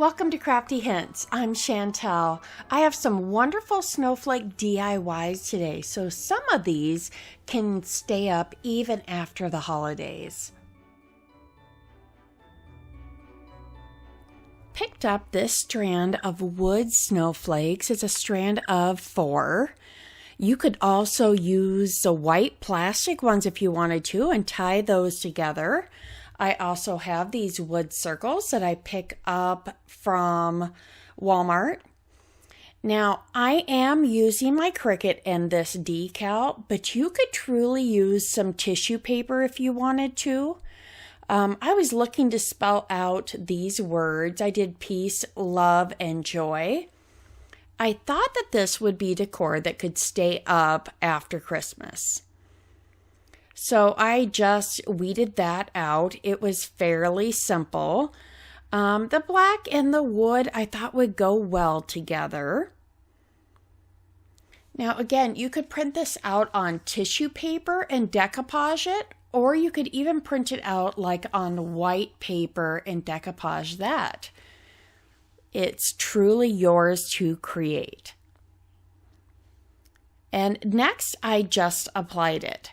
Welcome to Crafty Hints. I'm Chantel. I have some wonderful snowflake DIYs today, so some of these can stay up even after the holidays. Picked up this strand of wood snowflakes. It's a strand of 4. You could also use the white plastic ones if you wanted to and tie those together. I also have these wood circles that I pick up from Walmart. Now, I am using my Cricut and this decal, but you could truly use some tissue paper if you wanted to. I was looking to spell out these words. I did peace, love, and joy. I thought that this would be decor that could stay up after Christmas. So I just weeded that out. It was fairly simple. The black and the wood I thought would go well together. Now again, you could print this out on tissue paper and decoupage it, or you could even print it out like on white paper and decoupage that. It's truly yours to create. And next, I just applied it.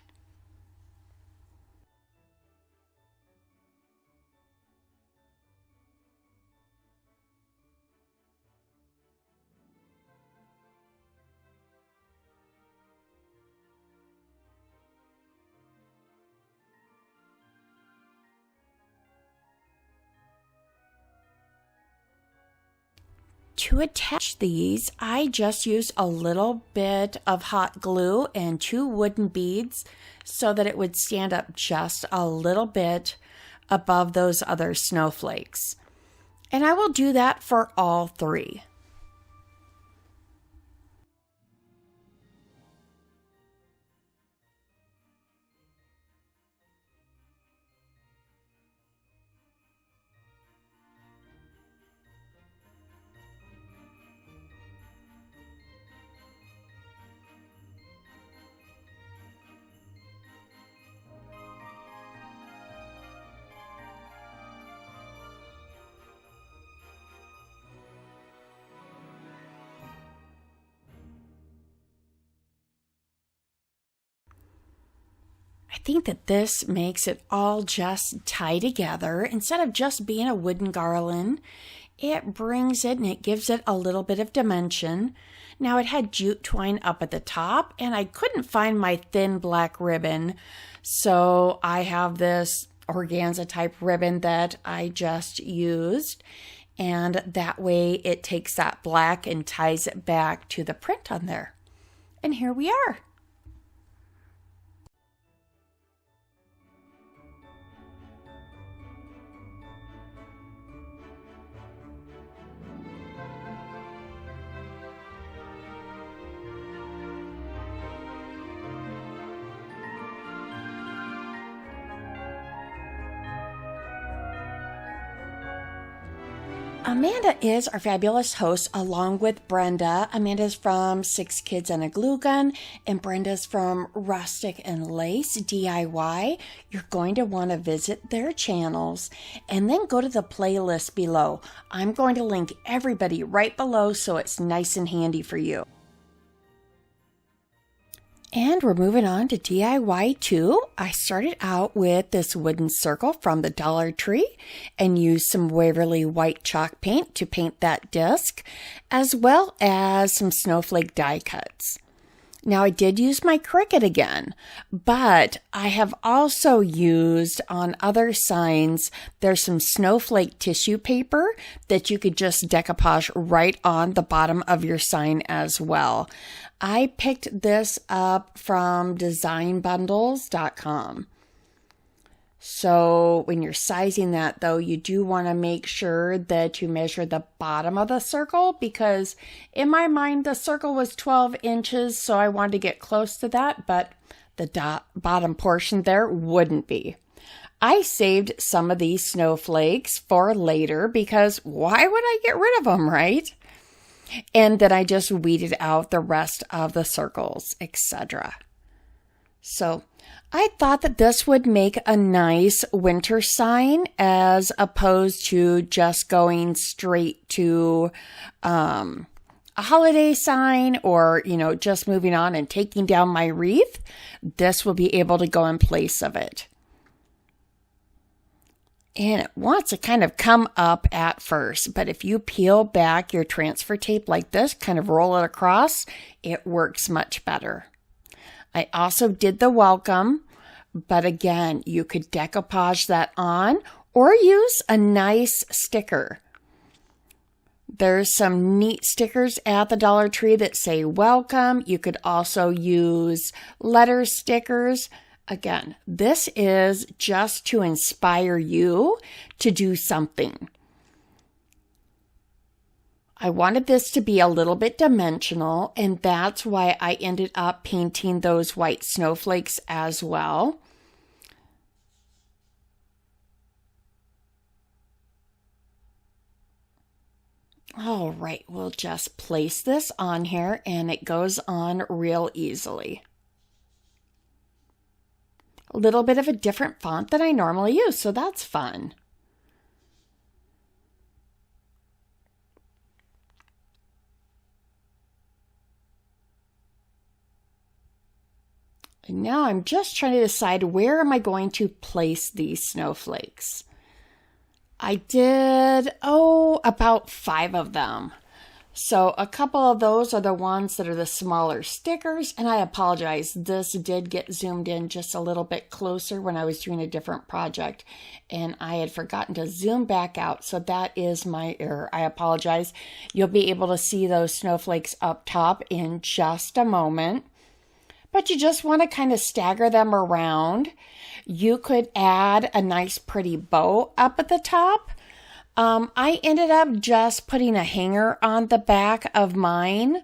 To attach these, I just used a little bit of hot glue and 2 wooden beads so that it would stand up just a little bit above those other snowflakes. And I will do that for all 3. I think that this makes it all just tie together. Instead of just being a wooden garland, it brings it and it gives it a little bit of dimension. Now it had jute twine up at the top and I couldn't find my thin black ribbon. So I have this organza type ribbon that I just used. And that way it takes that black and ties it back to the print on there. And here we are. Amanda is our fabulous host along with Brenda. Amanda's from 6 Kids and a Glue Gun, and Brenda's from Rustic and Lace DIY. You're going to want to visit their channels and then go to the playlist below. I'm going to link everybody right below so it's nice and handy for you. And we're moving on to DIY 2. I started out with this wooden circle from the Dollar Tree and used some Waverly white chalk paint to paint that disc, as well as some snowflake die cuts. Now I did use my Cricut again, but I have also used on other signs, there's some snowflake tissue paper that you could just decoupage right on the bottom of your sign as well. I picked this up from designbundles.com. So when you're sizing that though, you do want to make sure that you measure the bottom of the circle, because in my mind the circle was 12 inches, so I wanted to get close to that, but the bottom portion there wouldn't be. I saved some of these snowflakes for later because why would I get rid of them, right? And then I just weeded out the rest of the circles, etc. So I thought that this would make a nice winter sign as opposed to just going straight to a holiday sign or, just moving on and taking down my wreath. This will be able to go in place of it. And it wants to kind of come up at first, but if you peel back your transfer tape like this, kind of roll it across, it works much better. I also did the welcome, but again, you could decoupage that on or use a nice sticker. There's some neat stickers at the Dollar Tree that say welcome. You could also use letter stickers. Again, this is just to inspire you to do something. I wanted this to be a little bit dimensional, and that's why I ended up painting those white snowflakes as well. All right, we'll just place this on here, and it goes on real easily. A little bit of a different font than I normally use, so that's fun. And now I'm just trying to decide where am I going to place these snowflakes. I did, about 5 of them. So a couple of those are the ones that are the smaller stickers, and I apologize, this did get zoomed in just a little bit closer when I was doing a different project, and I had forgotten to zoom back out, so that is my error. I apologize. You'll be able to see those snowflakes up top in just a moment, but you just want to kind of stagger them around. You could add a nice pretty bow up at the top. I ended up just putting a hanger on the back of mine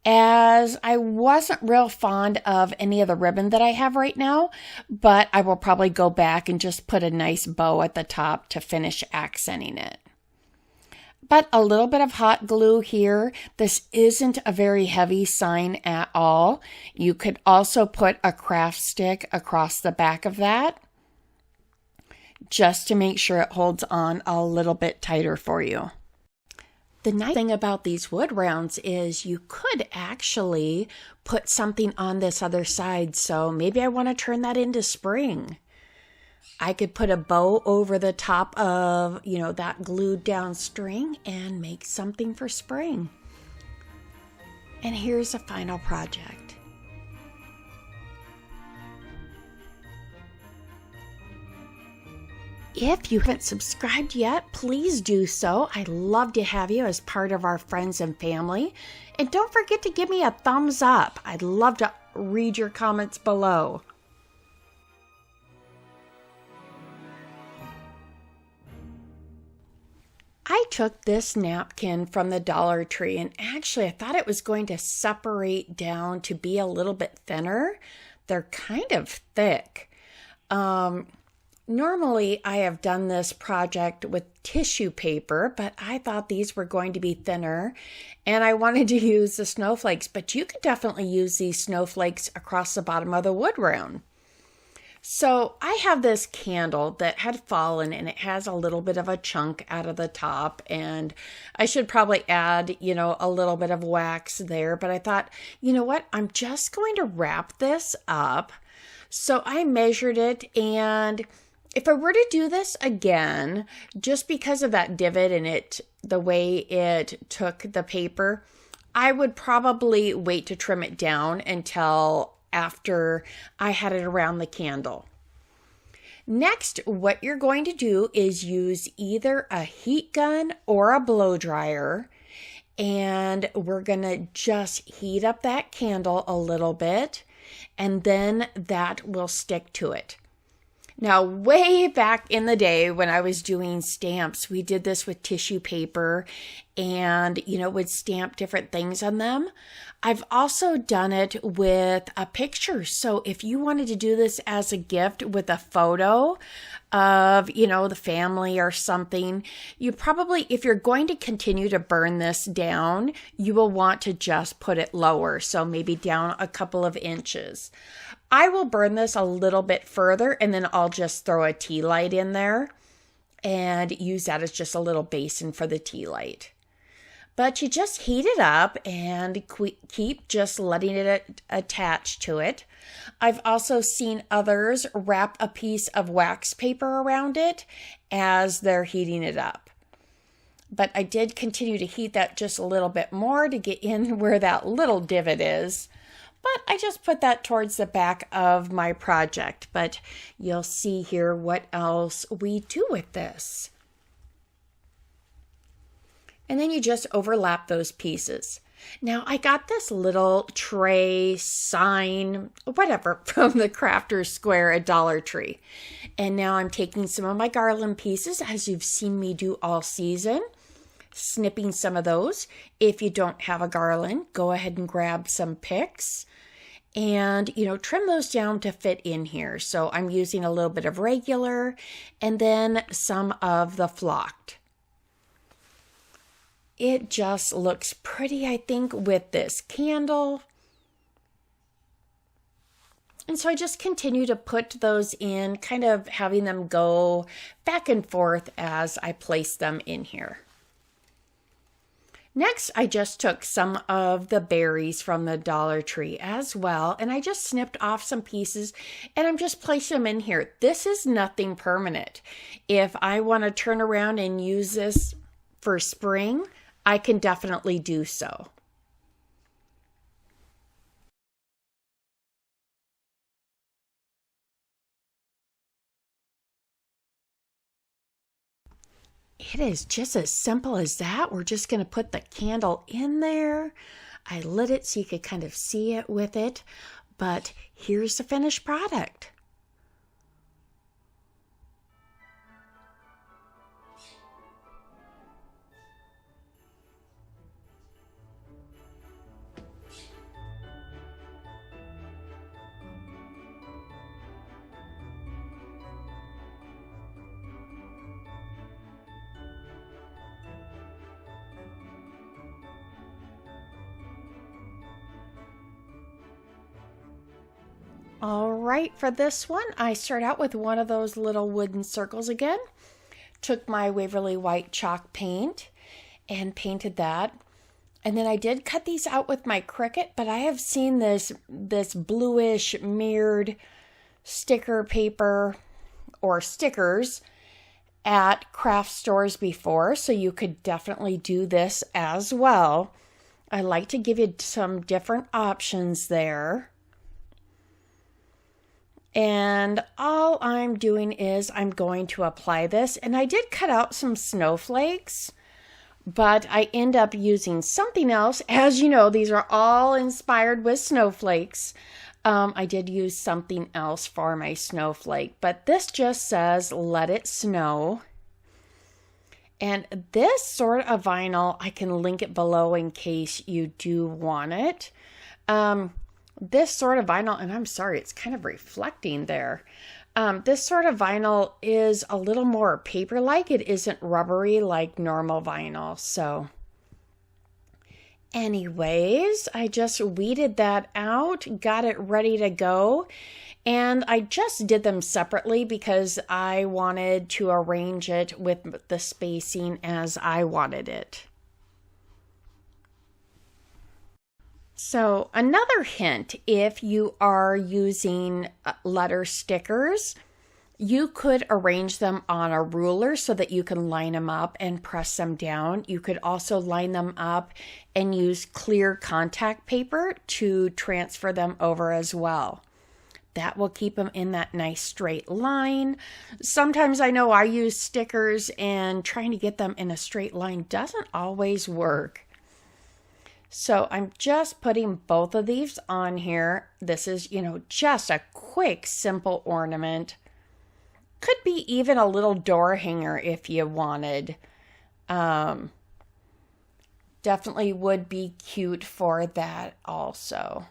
as I wasn't real fond of any of the ribbon that I have right now, but I will probably go back and just put a nice bow at the top to finish accenting it. But a little bit of hot glue here. This isn't a very heavy sign at all. You could also put a craft stick across the back of that, just to make sure it holds on a little bit tighter for you. The nice thing about these wood rounds is you could actually put something on this other side. So maybe I want to turn that into spring. I could put a bow over the top of, that glued down string and make something for spring. And here's a final project. If you haven't subscribed yet, please do so. I'd love to have you as part of our friends and family. And don't forget to give me a thumbs up. I'd love to read your comments below. I took this napkin from the Dollar Tree, and actually I thought it was going to separate down to be a little bit thinner. They're kind of thick. Normally, I have done this project with tissue paper, but I thought these were going to be thinner, and I wanted to use the snowflakes, but you could definitely use these snowflakes across the bottom of the wood round. So I have this candle that had fallen, and it has a little bit of a chunk out of the top, and I should probably add, a little bit of wax there, but I thought, you know what, I'm just going to wrap this up. So I measured it, and if I were to do this again, just because of that divot and the way it took the paper, I would probably wait to trim it down until after I had it around the candle. Next, what you're going to do is use either a heat gun or a blow dryer, and we're going to just heat up that candle a little bit, and then that will stick to it. Now, way back in the day when I was doing stamps, we did this with tissue paper and, would stamp different things on them. I've also done it with a picture. So if you wanted to do this as a gift with a photo of, the family or something, you probably, if you're going to continue to burn this down, you will want to just put it lower. So maybe down a couple of inches. I will burn this a little bit further, and then I'll just throw a tea light in there and use that as just a little basin for the tea light. But you just heat it up and keep just letting it attach to it. I've also seen others wrap a piece of wax paper around it as they're heating it up. But I did continue to heat that just a little bit more to get in where that little divot is. But I just put that towards the back of my project. But you'll see here what else we do with this. And then you just overlap those pieces. Now I got this little tray, sign, whatever, from the Crafter's Square at Dollar Tree. And now I'm taking some of my garland pieces, as you've seen me do all season, snipping some of those. If you don't have a garland, go ahead and grab some picks and, trim those down to fit in here. So I'm using a little bit of regular and then some of the flocked. It just looks pretty, I think, with this candle. And so I just continue to put those in, kind of having them go back and forth as I place them in here. Next, I just took some of the berries from the Dollar Tree as well, and I just snipped off some pieces, and I'm just placing them in here. This is nothing permanent. If I want to turn around and use this for spring, I can definitely do so. It is just as simple as that. We're just going to put the candle in there. I lit it so you could kind of see it with it, but here's the finished product. All right, for this one, I start out with one of those little wooden circles again. Took my Waverly white chalk paint and painted that. And then I did cut these out with my Cricut, but I have seen this bluish mirrored sticker paper or stickers at craft stores before, so you could definitely do this as well. I like to give you some different options there. And all I'm doing is I'm going to apply this, and I did cut out some snowflakes, but I end up using something else. As you know, these are all inspired with snowflakes. I did use something else for my snowflake, but this just says, "Let it snow." And this sort of vinyl, I can link it below in case you do want it. This sort of vinyl, and I'm sorry, it's kind of reflecting there. This sort of vinyl is a little more paper-like. It isn't rubbery like normal vinyl. So anyways, I just weeded that out, got it ready to go. And I just did them separately because I wanted to arrange it with the spacing as I wanted it. So another hint, if you are using letter stickers, you could arrange them on a ruler so that you can line them up and press them down. You could also line them up and use clear contact paper to transfer them over as well. That will keep them in that nice straight line. Sometimes I know I use stickers and trying to get them in a straight line doesn't always work. So I'm just putting both of these on here. This is, just a quick, simple ornament. Could be even a little door hanger if you wanted. Definitely would be cute for that also.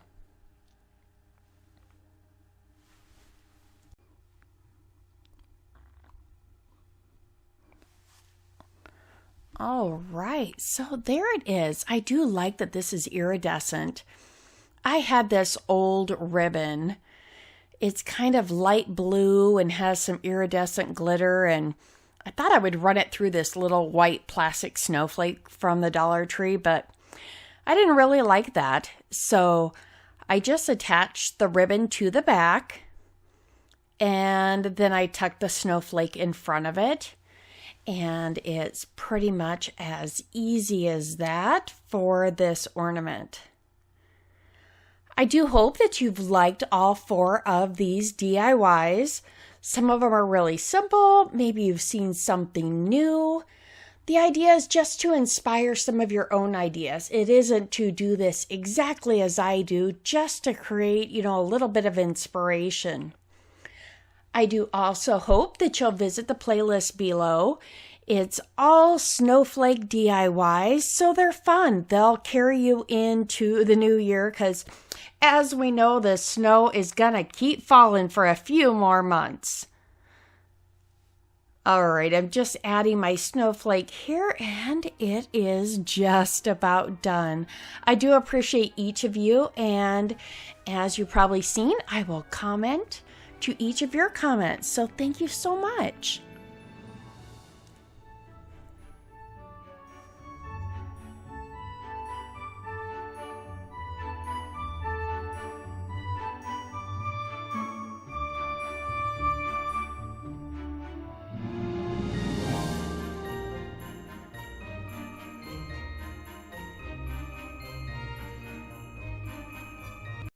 All right, so there it is. I do like that this is iridescent. I had this old ribbon It's kind of light blue and has some iridescent glitter, and I thought I would run it through this little white plastic snowflake from the Dollar Tree, but I didn't really like that. So I just attached the ribbon to the back, and then I tucked the snowflake in front of it. And it's pretty much as easy as that for this ornament. I do hope that you've liked all 4 of these DIYs. Some of them are really simple. Maybe you've seen something new. The idea is just to inspire some of your own ideas. It isn't to do this exactly as I do, just to create, a little bit of inspiration. I do also hope that you'll visit the playlist below. It's all Snowflake DIYs, so they're fun. They'll carry you into the new year because, as we know, the snow is going to keep falling for a few more months. All right, I'm just adding my snowflake here, and it is just about done. I do appreciate each of you, and as you've probably seen, I will comment to each of your comments, so thank you so much.